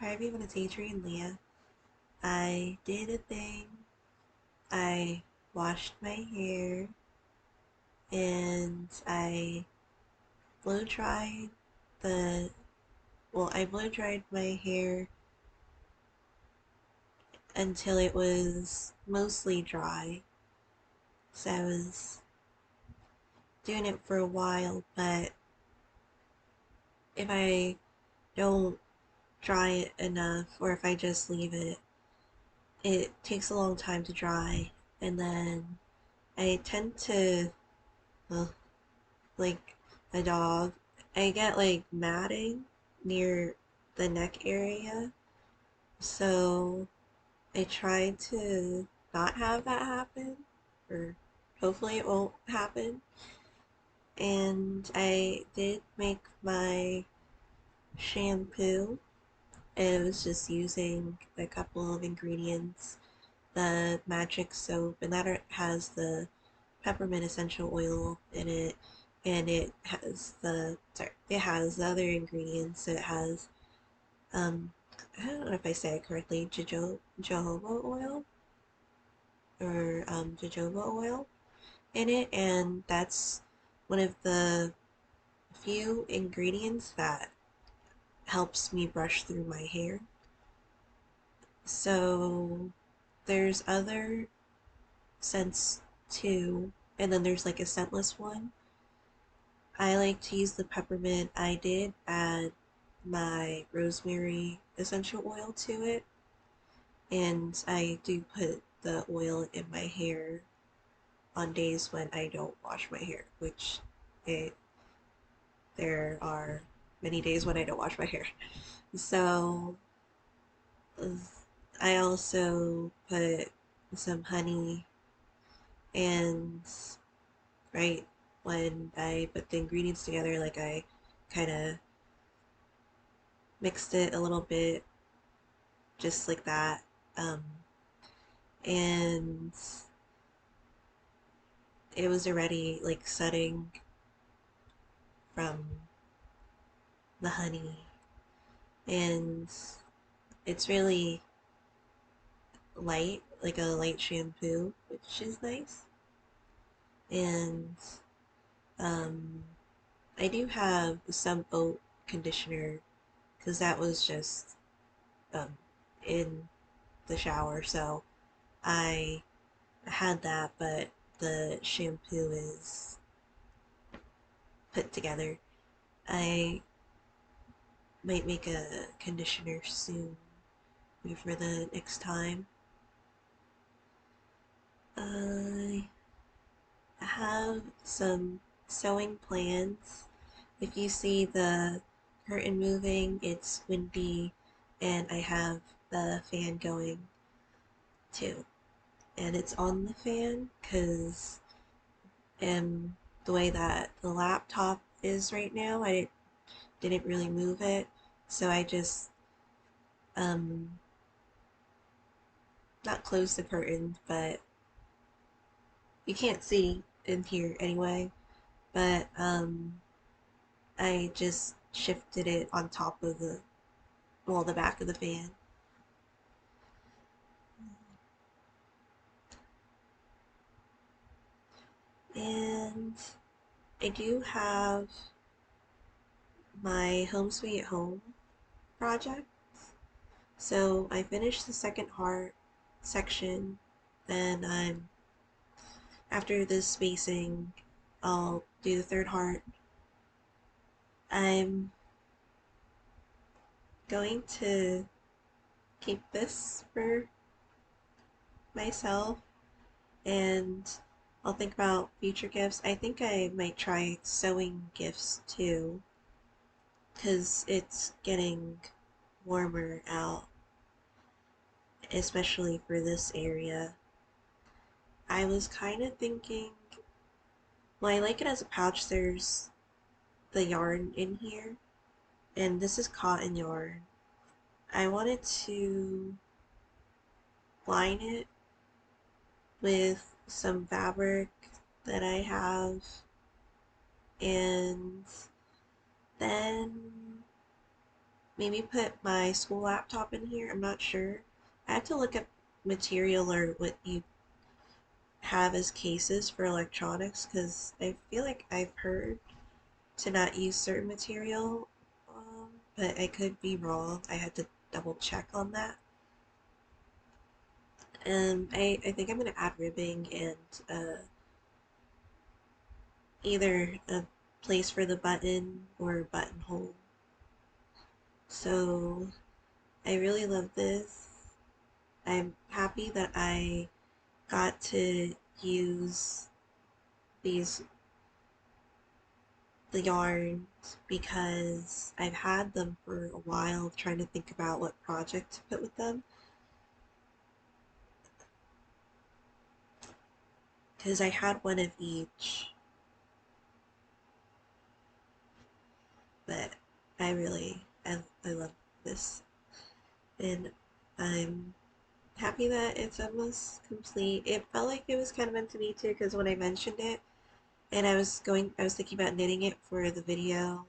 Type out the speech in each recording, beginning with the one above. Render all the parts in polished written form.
Hi everyone, it's Adrian Leah. I did a thing. I washed my hair and I blow dried the I blow dried my hair until it was mostly dry. So I was doing it for a while, but if I don't dry it enough or if I just leave it, it takes a long time to dry, and then I tend to, well, like a dog. I get like matting near the neck area, so I try to not have that happen, or hopefully it won't happen. And I did make my shampoo, and it was just using a couple of ingredients, the magic soap, and that has the peppermint essential oil in it, and it has the other ingredients. So it has um I don't know if I say it correctly, jojoba oil or jojoba oil in it, and that's one of the few ingredients that helps me brush through my hair. So there's other scents too, and then there's like a scentless one. I like to use the peppermint. I did add my rosemary essential oil to it, and I do put the oil in my hair on days when I don't wash my hair, which it there are many days when I don't wash my hair. So I also put some honey, and right when I put the ingredients together, like I kind of mixed it a little bit just like that. Um, and it was already like setting from the honey, and it's really light, like a light shampoo, which is nice. And um, I do have some oat conditioner because that was just um, in the shower, so I had that, but the shampoo is put together. I might make a conditioner soon, maybe for the next time. I have some sewing plans. If you see the curtain moving, it's windy, and I have the fan going too. And it's on the fan because the way that the laptop is right now, I didn't really move it, so I just um not close the curtain, but you can't see in here anyway. But I just shifted it on top of the back of the fan. And I do have my Home Sweet Home project. So I finished the second heart section, then after this spacing, I'll do the third heart. I'm going to keep this for myself, and I'll think about future gifts. I think I might try sewing gifts too, because it's getting warmer out, especially for this area. I was kind of thinking, well, I like it as a pouch. There's the yarn in here, and this is cotton yarn. I wanted to line it with some fabric that I have, and then maybe put my school laptop in here. I'm not sure. I have to look up material or what you have as cases for electronics because I feel like I've heard to not use certain material, but I could be wrong. I had to double check on that. I think I'm gonna add ribbing and either a place for the button or buttonhole. So I really love this. I'm happy that I got to use these the yarns because I've had them for a while trying to think about what project to put with them because I had one of each, but I love this and I'm happy that it's almost complete. It felt like it was kind of meant to be too because when I mentioned it and I was thinking about knitting it for the video.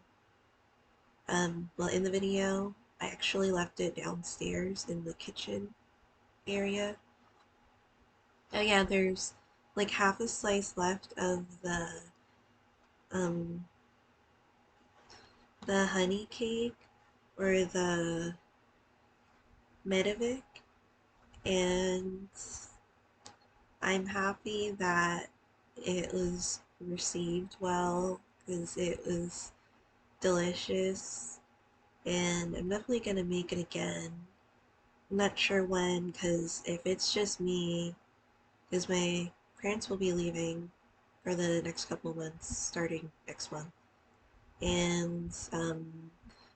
Well, in the video, I actually left it downstairs in the kitchen area. Oh yeah, there's like half a slice left of um the honey cake or the Medovic, and I'm happy that it was received well because it was delicious, and I'm definitely gonna make it again. I'm not sure when because if it's just me, because my parents will be leaving for the next couple of months, starting next month. And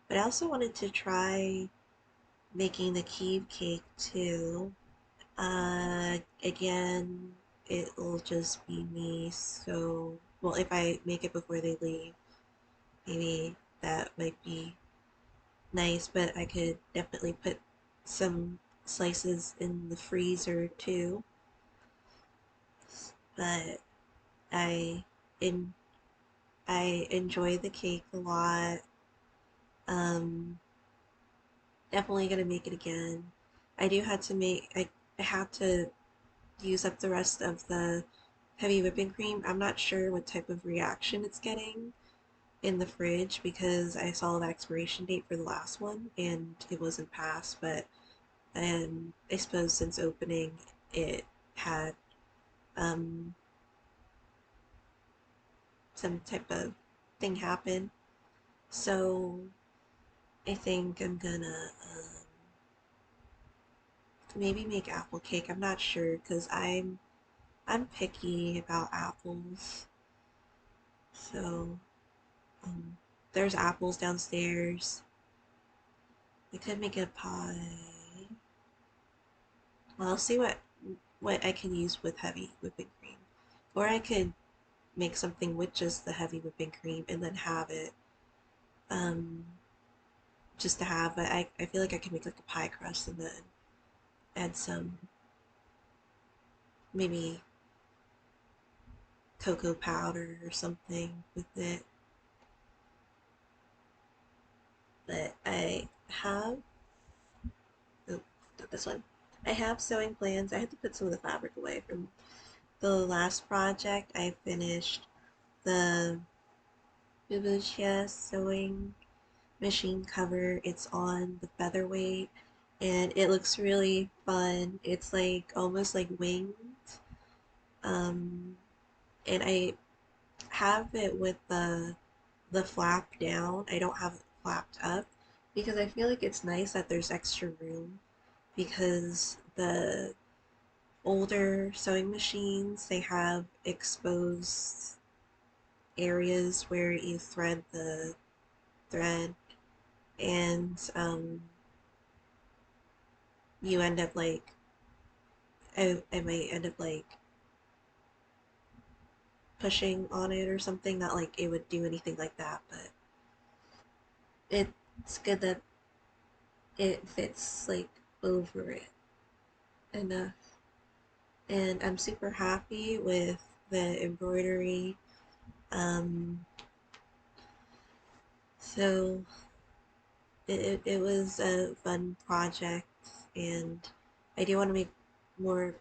but I also wanted to try making the Kiev cake too. Again, it'll just be me. So, well, if I make it before they leave, maybe that might be nice. But I could definitely put some slices in the freezer too. But I in I enjoy the cake a lot. Um, Definitely gonna make it again. I do have to make I had to use up the rest of the heavy whipping cream. I'm not sure what type of reaction it's getting in the fridge because I saw the expiration date for the last one and it wasn't passed, but I suppose since opening it had um, some type of thing happen. So I think I'm gonna maybe make apple cake. I'm not sure because I'm picky about apples. So um, there's apples downstairs. I could make a pie. Well, I'll see what I can use with heavy whipping cream, or I could make something with just the heavy whipping cream and then have it um, just to have. But I feel like I could make like a pie crust and then add some maybe cocoa powder or something with it. But I have oh, not this one. I have sewing plans. I had to put some of the fabric away from the last project. I finished the Bibuchia sewing machine cover. It's on the featherweight and it looks really fun. It's like almost like winged. Um, and I have it with the flap down. I don't have it flapped up because I feel like it's nice that there's extra room because the older sewing machines they have exposed areas where you thread the thread and you end up like I might end up like pushing on it or something. Not like it would do anything like that, but it's good that it fits like over it enough. And I'm super happy with the embroidery. Um, so it was a fun project, and I do want to make more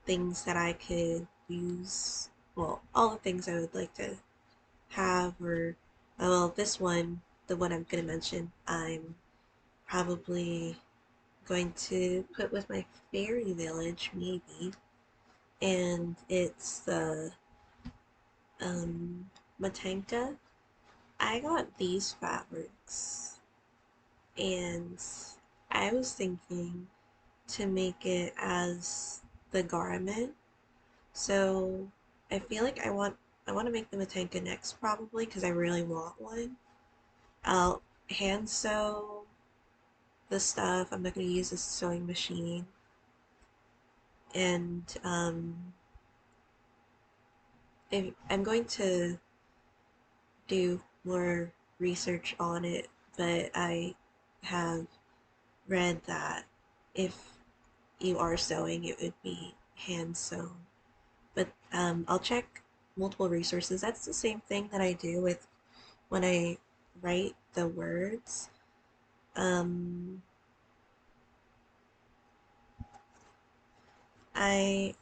things that I could use. Well, all the things I would like to have, or well, this one, the one I'm gonna mention, I'm probably going to put with my fairy village, maybe, and it's the Matanka. I got these fabrics, and I was thinking to make it as the garment. So I feel like I want to make the Matanka next probably because I really want one. I'll hand sew the stuff. I'm not going to use a sewing machine, and I'm going to do more research on it, but I have read that if you are sewing, it would be hand sewn. But I'll check multiple resources. That's the same thing that I do with when I write the words. Um, I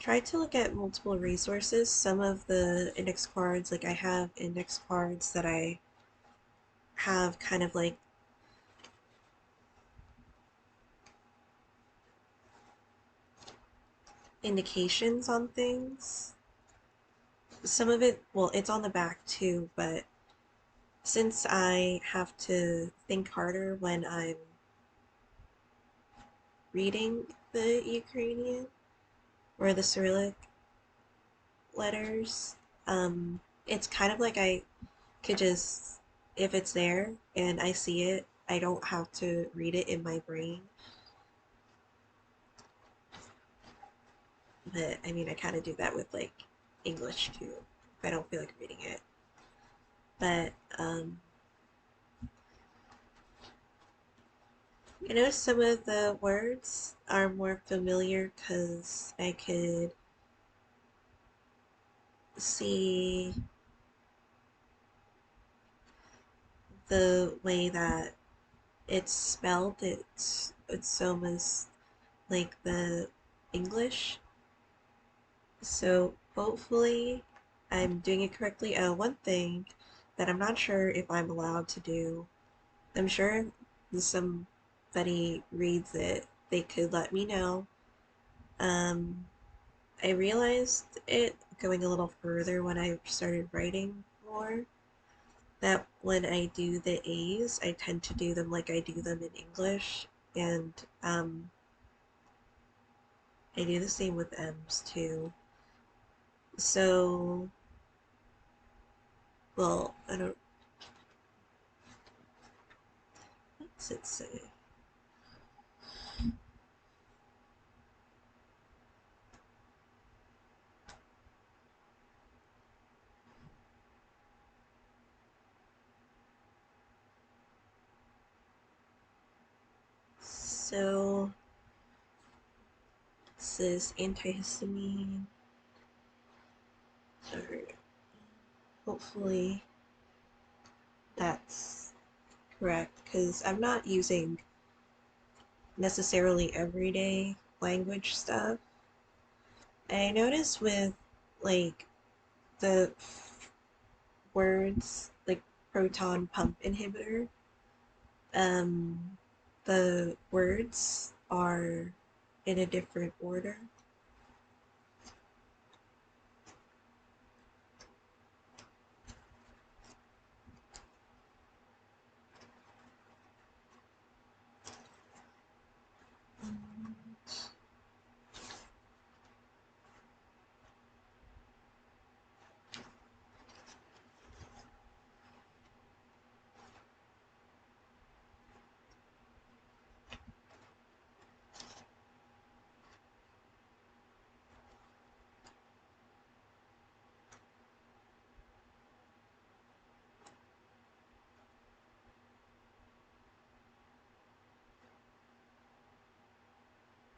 try to look at multiple resources. Some of the index cards, like I have index cards that I have kind of like indications on things. Some of it, well, it's on the back too, but since I have to think harder when I'm reading the Ukrainian or the Cyrillic letters, it's kind of like I could just, if it's there and I see it, I don't have to read it in my brain. But I mean, I kind of do that with like English too, if I don't feel like reading it. But I know some of the words are more familiar because I could see the way that it's spelled. It's almost like the English. So hopefully I'm doing it correctly. One thing that I'm not sure if I'm allowed to do, I'm sure if somebody reads it, they could let me know. Um, I realized it going a little further when I started writing more, that when I do the A's, I tend to do them like I do them in English, and I do the same with M's too. So, well, I don't, what's it say? So, this is antihistamine, or hopefully that's correct, because I'm not using necessarily everyday language stuff. I noticed with like the words like proton pump inhibitor, um, the words are in a different order.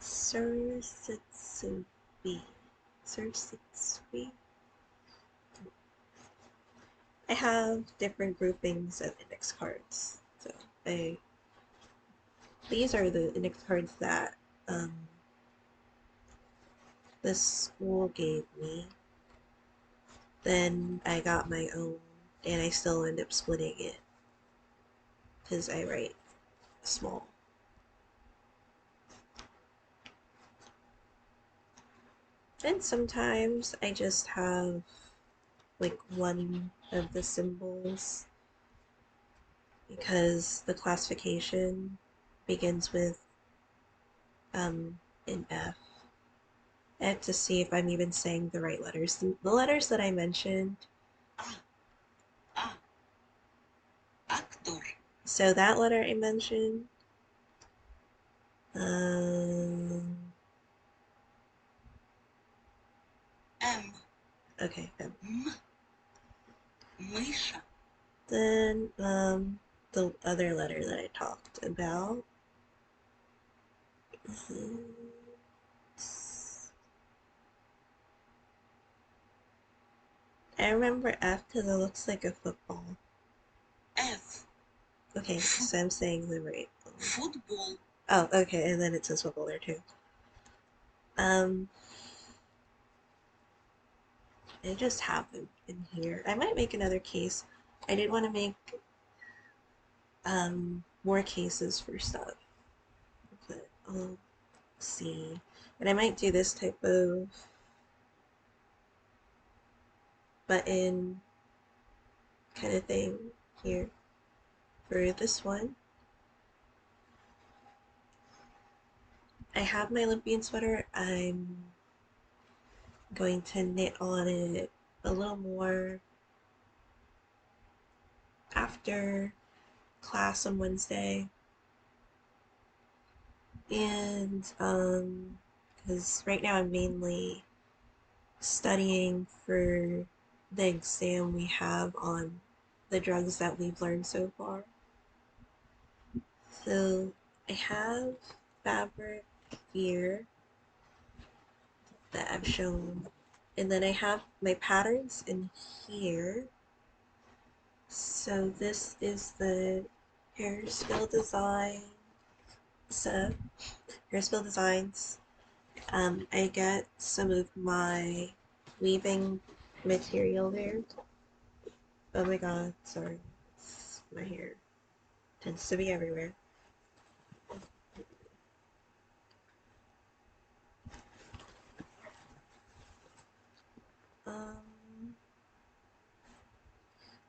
Sursitsubi. Sursitsubi. I have different groupings of index cards. So I these are the index cards that this school gave me. Then I got my own, and I still end up splitting it because I write small. And sometimes I just have like one of the symbols because the classification begins with an F. I have to see if I'm even saying the right letters. The letters that I mentioned. Ah, actor. So that letter I mentioned. Um, M. okay. M. Misha. Then the other letter that I talked about. I remember F because it looks like a football. F. Okay, so I'm saying the right one. Football. Oh, okay, and then it says football there too. Um, I just have them in here. I might make another case. I did want to make more cases for stuff, but I'll see. And I might do this type of button kind of thing here for this one. I have my Olympian sweater. I'm going to knit on it a little more after class on Wednesday. And because right now I'm mainly studying for the exam we have on the drugs that we've learned so far. So I have fabric here that I've shown, and then I have my patterns in here. So this is the Hairspill Design set, Hairspill Designs. I get some of my weaving material there. Oh my god, sorry. My hair tends to be everywhere. Um,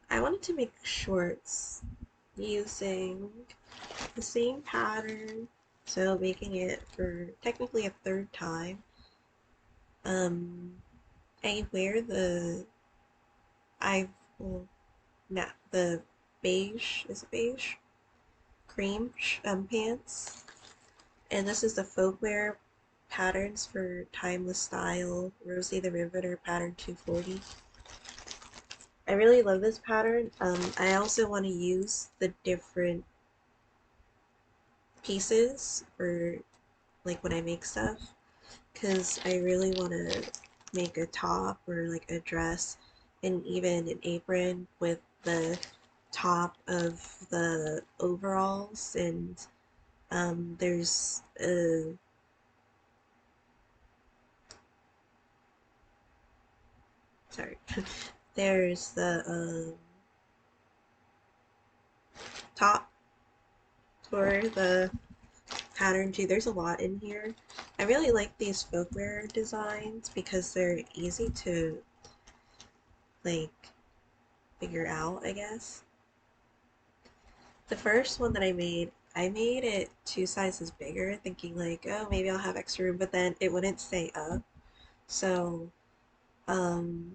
I wanted to make shorts using the same pattern, so making it for technically a third time. Um, I wear I well, the beige, is it beige? Cream pants. And this is the folkwear patterns for Timeless Style, Rosie the Riveter pattern 240. I really love this pattern. I also want to use the different pieces for like when I make stuff because I really want to make a top or like a dress and even an apron with the top of the overalls and there's a sorry there's the top for the pattern too. There's a lot in here. I really like these folkwear designs because they're easy to like figure out, I guess. The first one that I made it two sizes bigger, thinking like, oh, maybe I'll have extra room, but then it wouldn't stay up. So, um,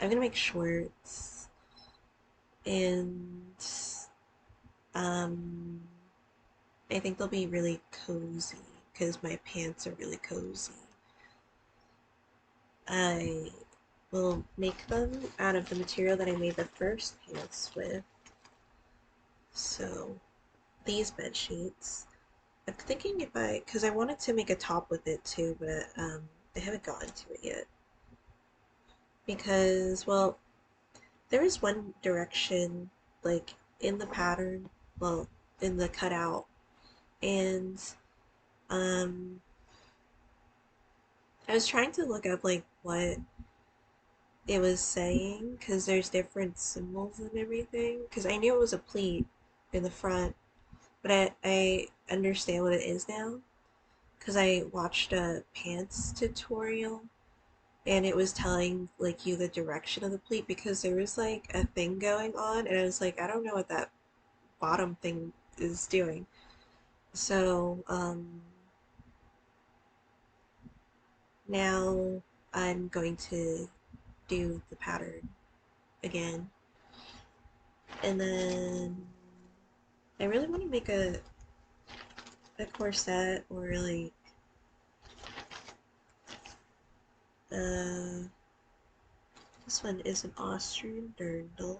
I'm gonna make shorts and um, I think they'll be really cozy because my pants are really cozy. I will make them out of the material that I made the first pants with. So these bed sheets. I'm thinking if because I wanted to make a top with it too, but I haven't gotten to it yet. Because, well, there is one direction, like in the pattern, well, in the cutout. And um, I was trying to look up like what it was saying because there's different symbols and everything. Because I knew it was a pleat in the front, but I understand what it is now because I watched a pants tutorial and it was telling like you the direction of the pleat because there was like a thing going on and I was like, I don't know what that bottom thing is doing. So now I'm going to do the pattern again. And then I really want to make a corset or like uh this one is an Austrian dirndl.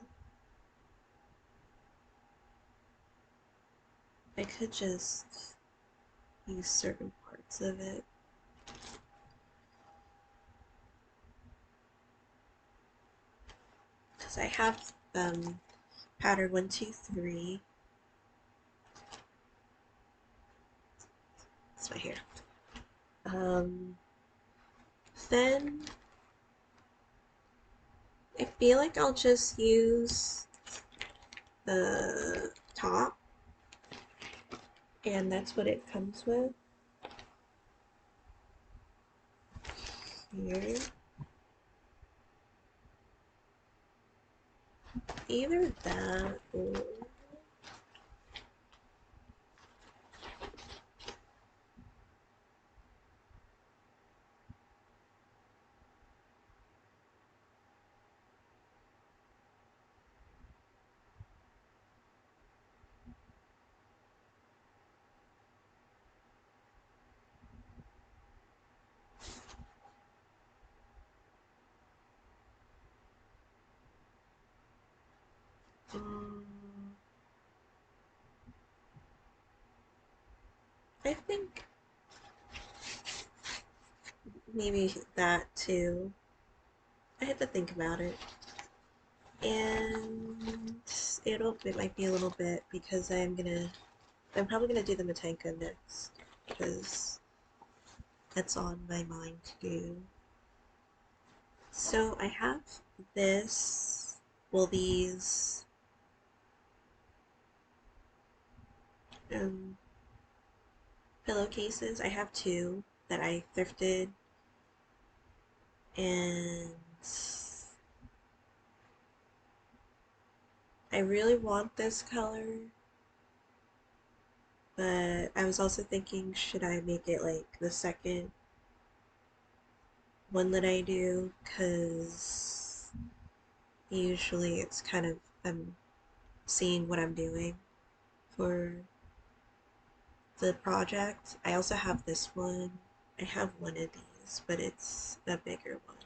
I could just use certain parts of it. Because I have pattern 1, 2, 3. It's my hair. Um, then I feel like I'll just use the top, and that's what it comes with here. Either that or um, I think maybe that too. I had to think about it. And it might be a little bit because I'm probably gonna do the Matenka next because that's on my mind to do. So I have this, well, these um, pillowcases. I have two that I thrifted, and I really want this color, but I was also thinking, should I make it like the second one that I do? Because usually it's kind of, I'm seeing what I'm doing for the project. I also have this one. I have one of these, but it's a bigger one.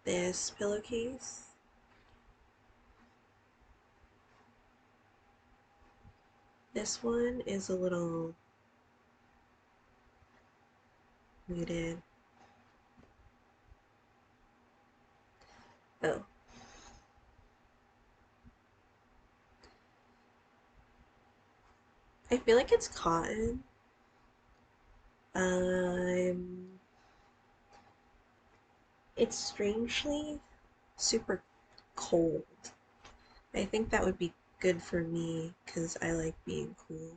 This pillowcase. This one is a little muted. Oh, I feel like it's cotton. Um, it's strangely super cold. I think that would be good for me because I like being cool.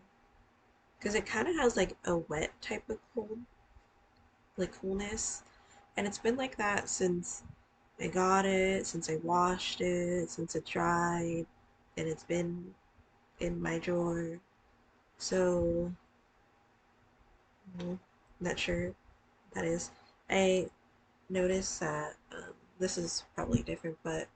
Because it kind of has like a wet type of cold, like coolness. And it's been like that since I got it, since I washed it, since it dried, and it's been in my drawer. So, not sure that is. I noticed that this is probably different, but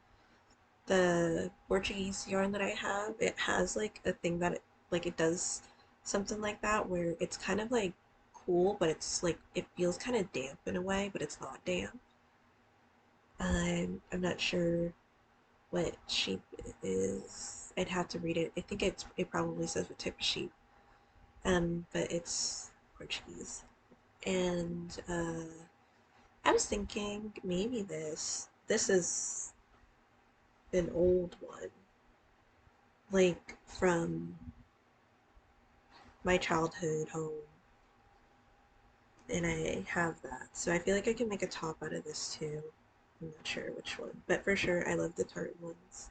the Portuguese yarn that I have, it has like a thing that like it does something like that where it's kind of like cool, but it's like it feels kind of damp in a way, but it's not damp. I'm not sure what sheep it is. I'd have to read it. I think it probably says what type of sheep. But it's Portuguese. And I was thinking maybe this is an old one. like from my childhood home, and I have that. So I feel like I can make a top out of this too. I'm not sure which one, but for sure I love the tartan ones.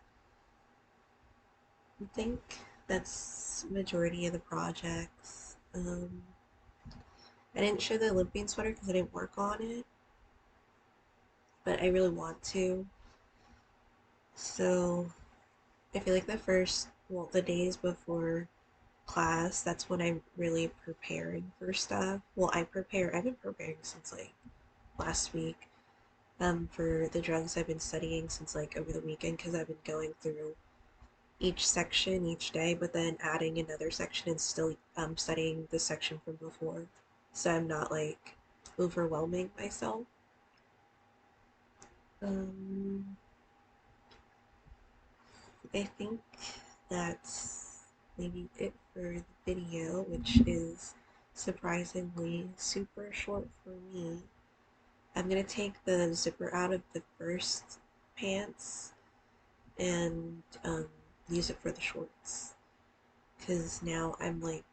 I think that's majority of the projects. I didn't show the Olympian sweater because I didn't work on it, but I really want to. So I feel like the days before class, that's when I'm really preparing for stuff. Well, I've been preparing since like last week for the drugs I've been studying since like over the weekend because I've been going through each section each day, but then adding another section and still studying the section from before. So I'm not like overwhelming myself. Um, I think that's maybe it for the video, which is surprisingly super short for me. I'm gonna take the zipper out of the first pants and use it for the shorts because now I'm like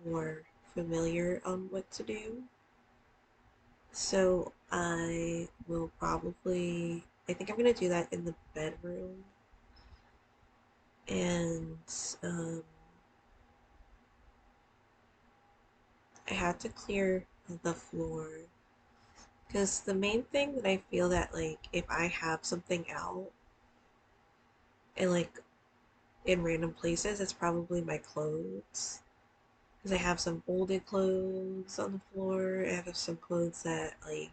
more familiar on what to do. So I think I'm gonna do that in the bedroom and um, I had to clear the floor because the main thing that I feel that like if I have something out and like in random places, it's probably my clothes because I have some folded clothes on the floor. I have some clothes that like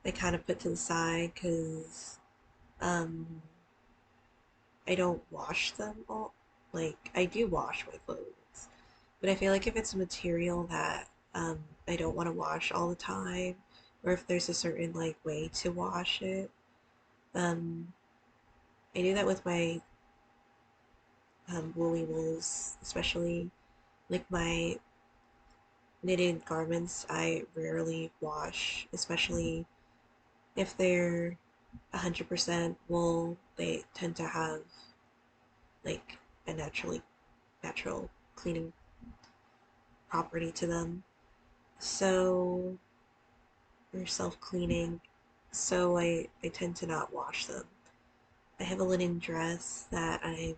I kind of put to the side because um, I don't wash them all. Like I do wash my clothes, but I feel like if it's a material that I don't want to wash all the time, or if there's a certain like way to wash it, um, I do that with my woolly wools, especially like my knitted garments. I rarely wash, especially if they're 100% wool. They tend to have like a natural cleaning property to them. So they're self-cleaning. So I tend to not wash them. I have a linen dress that I'm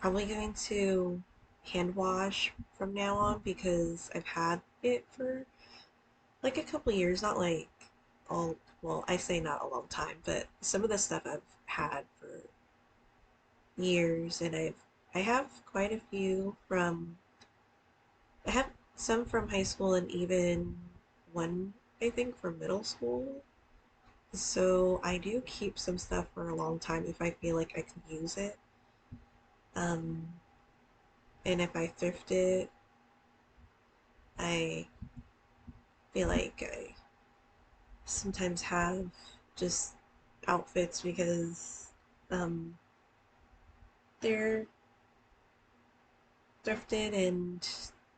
probably going to hand wash from now on because I've had it for like a couple years, not like all, well, I say not a long time, but some of the stuff I've had for years and I have quite a few from I have some from high school and even one I think from middle school. So I do keep some stuff for a long time if I feel like I could use it. Um, and if I thrift it, I feel like I sometimes have just outfits because um, they're thrifted and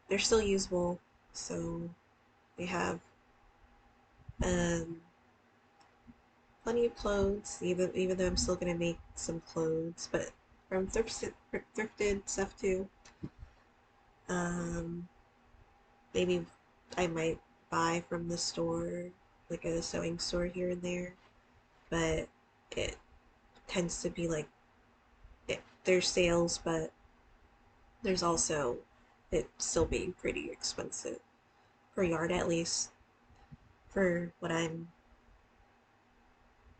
they're still usable. So they have um, plenty of clothes, even though I'm still gonna make some clothes, but from thrifted stuff too. Um, maybe I might buy from the store, like a sewing store here and there, but it tends to be like there's sales, but there's also it still being pretty expensive per yard, at least for what I'm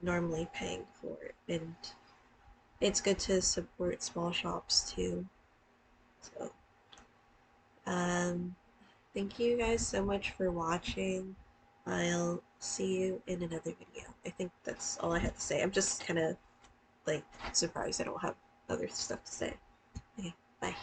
normally paying for it. And it's good to support small shops too. So, um, thank you guys so much for watching. I'll see you in another video. I think that's all I had to say. I'm just kind of like surprised I don't have other stuff to say. Okay, bye.